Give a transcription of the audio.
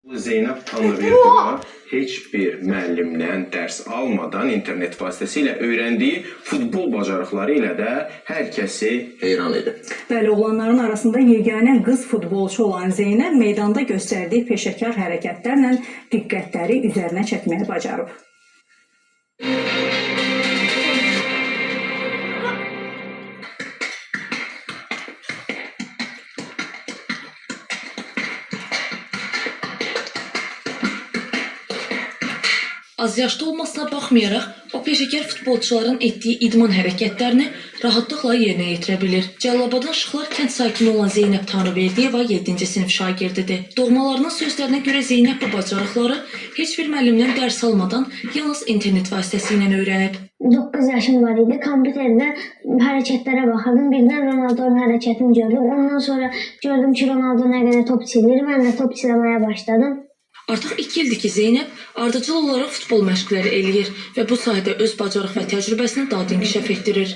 Zeynəb Tanrıverdova heç bir müəllimdən dərs almadan internet vasitəsilə öyrəndiyi futbol bacarıqları ilə də hər kəsi heyran edib. Bəli, oğlanların arasında yeganə qız futbolçu olan Zeynəb meydanda göstərdiyi peşəkar hərəkətlərlə diqqətləri üzərinə çəkməyi bacarıb. Az yaşlı olmasına baxmayaraq, o peşəkar futbolçuların etdiyi idman hərəkətlərini rahatlıqla yerinə yetirə bilir. Cəlilabadın Şıxlar kənd sakini olan Zeynəb Tanrıverdiyeva 7-ci sinif şagirdidir. Doğmalarının sözlərinə görə Zeynəb bu bacarıqları heç bir müəllimdən dərs almadan yalnız internet vasitəsilə öyrənib. 9 yaşım var idi. Kompüterdə hərəkətlərə baxırdım. Birdən Ronaldo'nun hərəkətini gördüm. Ondan sonra gördüm ki, Ronaldo nə qədər top silir. Mən də top siləməyə başladım. Artıq 2 ildir ki, Zeynəb ardıcıl olaraq futbol məşqləri eləyir və bu sayədə öz bacarıq və təcrübəsini daha da inkişaf etdirir.